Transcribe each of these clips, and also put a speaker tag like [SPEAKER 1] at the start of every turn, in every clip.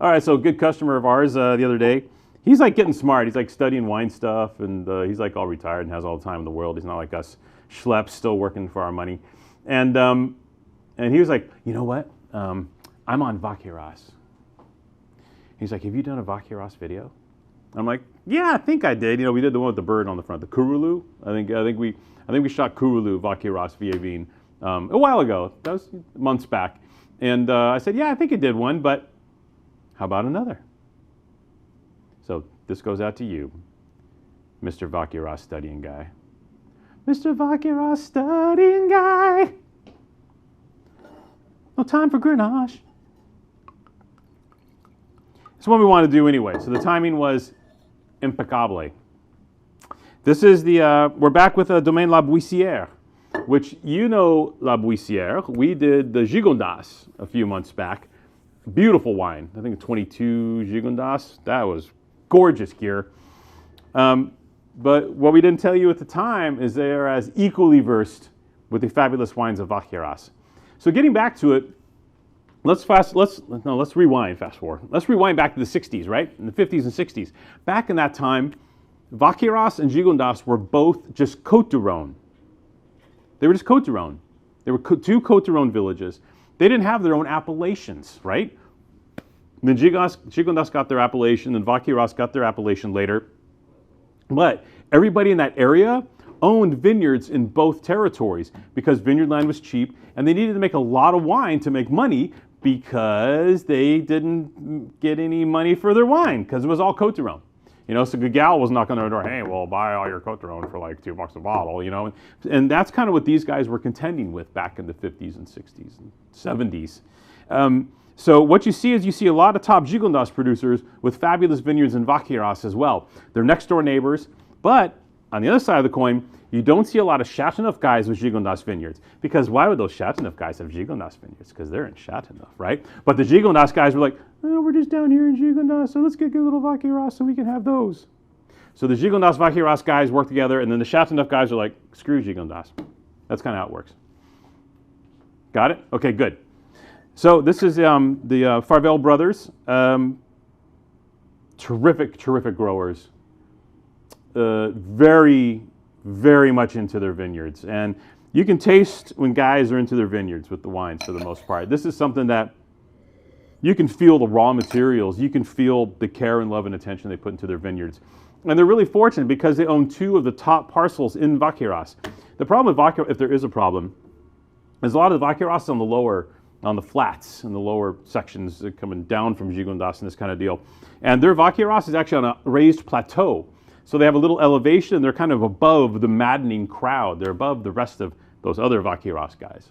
[SPEAKER 1] All right, so a good customer of ours the other day, he's like getting smart. He's like studying wine stuff, and he's like all retired and has all the time in the world. He's not like us schleps still working for our money. And he was like, you know what? I'm on Vacqueyras. He's like, have you done a Vacqueyras video? I'm like, yeah, I think I did. You know, we did the one with the bird on the front, the Curulu. I think we shot Curulu Vacqueyras via Vin a while ago. That was months back. And I said, yeah, I think I did one, but how about another? So this goes out to you, Mr. Vacqueyras studying guy. Mr. Vacqueyras studying guy. No time for Grenache. It's what we want to do anyway. So the timing was impeccable. This is we're back with a Domaine La Bouissiere, which you know La Bouissiere. We did the Gigondas a few months back. Beautiful wine. I think 22 Gigondas. That was gorgeous gear. But what we didn't tell you at the time is they are as equally versed with the fabulous wines of Vacqueyras. So getting back to it, let's rewind, fast forward. Let's rewind back to the 60s, right? In the 50s and 60s. Back in that time, Vacqueyras and Gigondas were both just Côte de Rhône. They were just Côte de Rhône. They were two Côte de Rhône villages. They didn't have their own appellations, right? Then Gigondas got their appellation, and Vacqueyras got their appellation later. But everybody in that area owned vineyards in both territories because vineyard land was cheap, and they needed to make a lot of wine to make money because they didn't get any money for their wine because it was all Côte de Rhône. You know, so Gagal was knocking on their door, hey, well, buy all your Côte de Rhône for like $2 a bottle, you know. And that's kind of what these guys were contending with back in the 50s and 60s and 70s. So what you see is you see a lot of top Gigondas producers with fabulous vineyards in Vacqueyras as well. They're next door neighbors, but on the other side of the coin, you don't see a lot of Châteauneufs guys with Gigondas vineyards. Because why would those Châteauneufs guys have Gigondas vineyards? Because they're in Châteauneuf, right? But the Gigondas guys were like, oh, we're just down here in Gigondas, so let's get a little Vacqueyras so we can have those. So the Gigondas Vacqueyras guys work together, and then the Châteauneuf guys are like, screw Gigondas. That's kind of how it works. Got it? Okay, good. So this is the Farvel brothers. Terrific growers. Very, very much into their vineyards. And you can taste when guys are into their vineyards with the wines for the most part. This is something that you can feel the raw materials. You can feel the care and love and attention they put into their vineyards. And they're really fortunate because they own two of the top parcels in Vacqueyras. The problem with Vacqueyras, if there is a problem, is a lot of the Vacqueyras on the flats, in the lower sections coming down from Gigondas and this kind of deal. And their Vacqueyras is actually on a raised plateau. So they have a little elevation, and they're kind of above the maddening crowd. They're above the rest of those other Vacqueyras guys.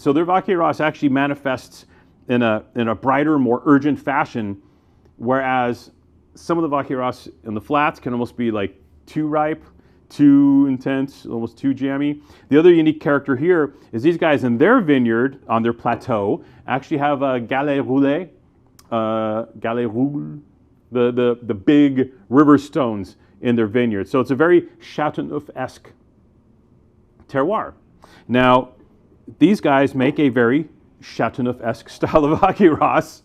[SPEAKER 1] So their Vacqueyras actually manifests in a brighter, more urgent fashion, whereas some of the Vacqueyras in the flats can almost be like too ripe, too intense, almost too jammy. The other unique character here is these guys in their vineyard, on their plateau, actually have a galets roulés, the big river stones in their vineyard. So it's a very Châteauneuf-esque terroir. Now, these guys make a very Châteauneuf-esque style of Vacqueyras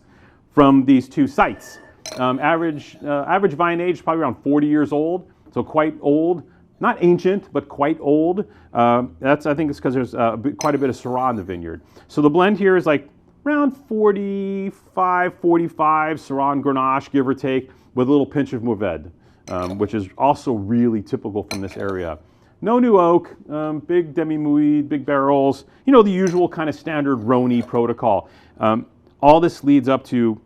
[SPEAKER 1] from these two sites. Average vine age, probably around 40 years old, so quite old. Not ancient, but quite old. I think it's because there's quite a bit of Syrah in the vineyard. So the blend here is like around 45, 45 Syrah and Grenache, give or take, with a little pinch of Mourvèdre, which is also really typical from this area. No new oak, big demi-muid, big barrels, you know, the usual kind of standard Rhône protocol. All this leads up to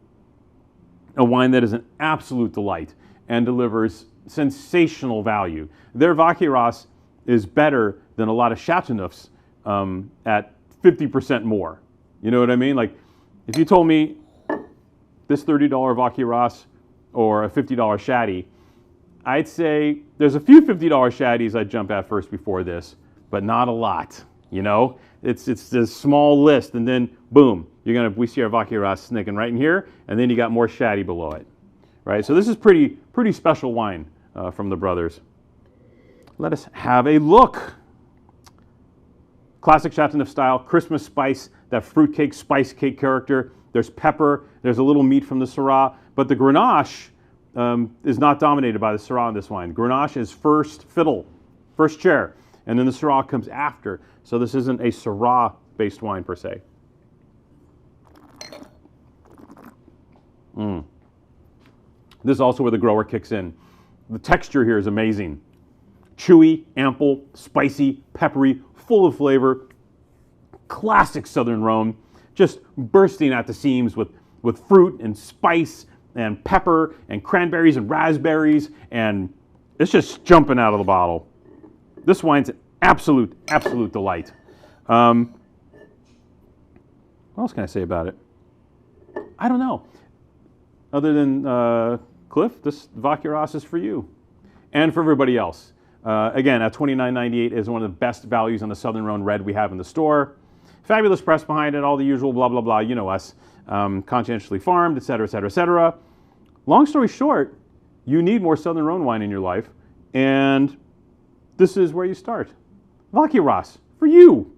[SPEAKER 1] a wine that is an absolute delight and delivers sensational value. Their Vacqueyras is better than a lot of Châteauneufs at 50% more. You know what I mean? Like, if you told me this $30 Vacqueyras or a $50 Shaddy, I'd say there's a few $50 Shaddies I'd jump at first before this, but not a lot. You know, it's this small list, and then boom, you're gonna Bouissiere Vacqueyras sneaking right in here, and then you got more Shaddy below it, right? So this is pretty special wine from the brothers. Let us have a look. Classic Châteauneuf style, Christmas spice, that fruitcake, spice cake character. There's pepper. There's a little meat from the Syrah. But the Grenache is not dominated by the Syrah in this wine. Grenache is first fiddle, first chair. And then the Syrah comes after. So this isn't a Syrah-based wine per se. This is also where the grower kicks in. The texture here is amazing. Chewy, ample, spicy, peppery, full of flavor. Classic Southern Rhône, just bursting at the seams with fruit and spice and pepper and cranberries and raspberries, and it's just jumping out of the bottle. This wine's an absolute delight. What else can I say about it? I don't know. Other than Cliff, this Vacqueyras is for you and for everybody else. Again, at $29.98 is one of the best values on the Southern Rhône Red we have in the store. Fabulous press behind it, all the usual blah, blah, blah, you know us. Conscientiously farmed, et cetera, et cetera, et cetera. Long story short, you need more Southern Rhône wine in your life, and this is where you start. Vacqueyras, for you.